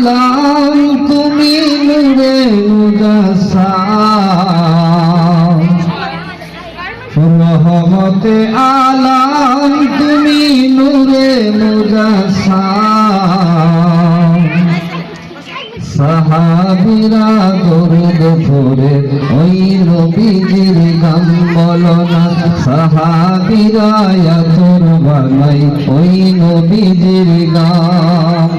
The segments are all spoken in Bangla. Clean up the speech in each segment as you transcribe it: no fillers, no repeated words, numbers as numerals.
আলম তুমি নূরে মুজাসসাম, রহমতে আলম তুমি নূরে মুজাসসাম। সাহাবীরা দরুদ পড়ে ওই নবীজির গান বলো না, সাহাবীরা আতর বানাই ওই নবীজির গান।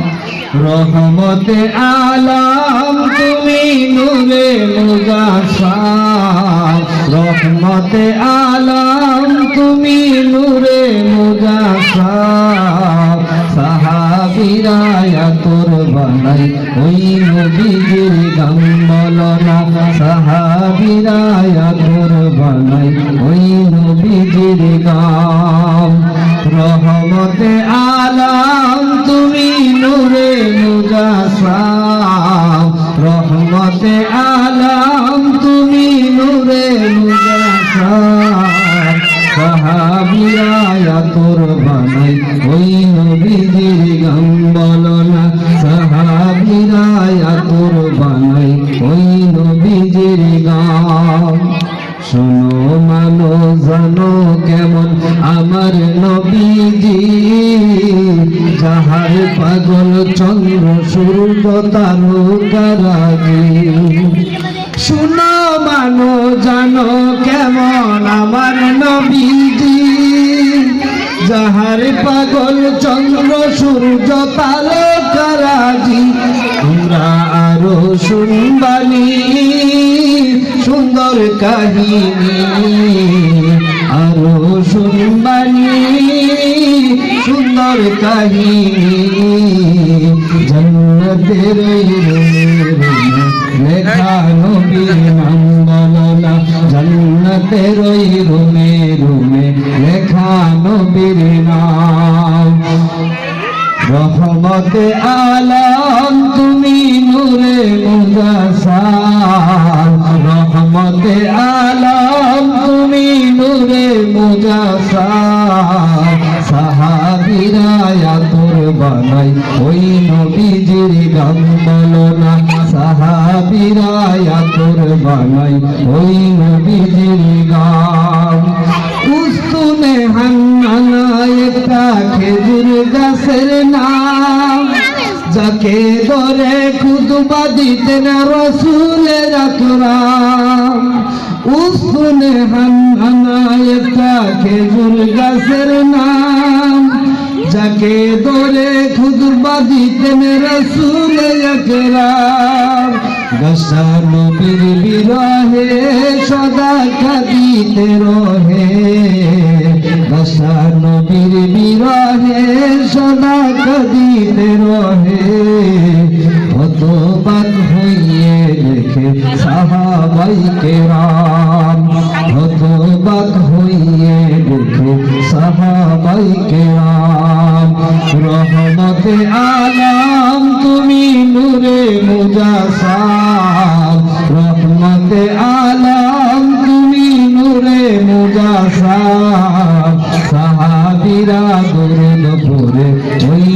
রহমতে আলম তুমি নূরে মুজাসসাম, রহমতে আলম তুমি নূরে মুজাসসাম। সাহাবীরা আতর বানাই ওই নবীজির গান বলো না, সাহাবীরা আতর বানাই ওই নবীজির গান। রহমতে আলম তুমি নূরে মুজাসসাম, রহমতে আলম তুমি নূরে মুজাসসাম। সাহাবীরা আতর বানাই ওই নবীজির গান বলো না, সাহাবীরা আতর বানাই ওই নবীজির গান। শোনো মানো জানো কেমন আমার নবীজি, যাহার পাগল চন্দ্র সূর্য তারকারাজি। শোনো মানো জানো কেমন আমার নবীজি, যাহার পাগল চন্দ্র সূর্য তারকারাজি। তোমরা আরো শুনবানি সুন্দর কাহিনী, আরো শুনবানি সুন্দর কাহিনী। জান্নাতের লেখা নবীর নাম বলো না, জান্নাতের রুমে রুমে লেখা নবীর নাম। রহমতে আলম তুমি নূরে মুজাসসাম, রহমতে আলম তুমি নূরে মুজাসসাম। সাহাবীরা আতর বানাই ওই নবীজির গান বলো না, সাহাবীরা আতর বানাই ওই নবীজির গান। উস্তুনে হান্নানা একটা খেজুর গাছের নাম, যাকে ধরে খুতবা দিতেন রাসূলের আকরাম। উস্তুনে হান্নানা একটা খেজুর গাছের নাম, যাকে ধরে খুতবা দিতেন রাসূলের আকরাম। গাছা নবীর বিরহে সদা কাঁদিতে রহে, গাছা নবীর বিরহে সদা কাঁদিতে রহে। হতবাক হইয়ে দেখে সাহাবাই কেরাম, হতবাক হইয়ে দেখে সাহাবাই কেরাম। রহমতে আলম তুমি নূরে মুজাসসাম, রহমতে আলম তুমি নূরে মুজাসসাম। সাহাবীরা দরুদ পড়ে ওই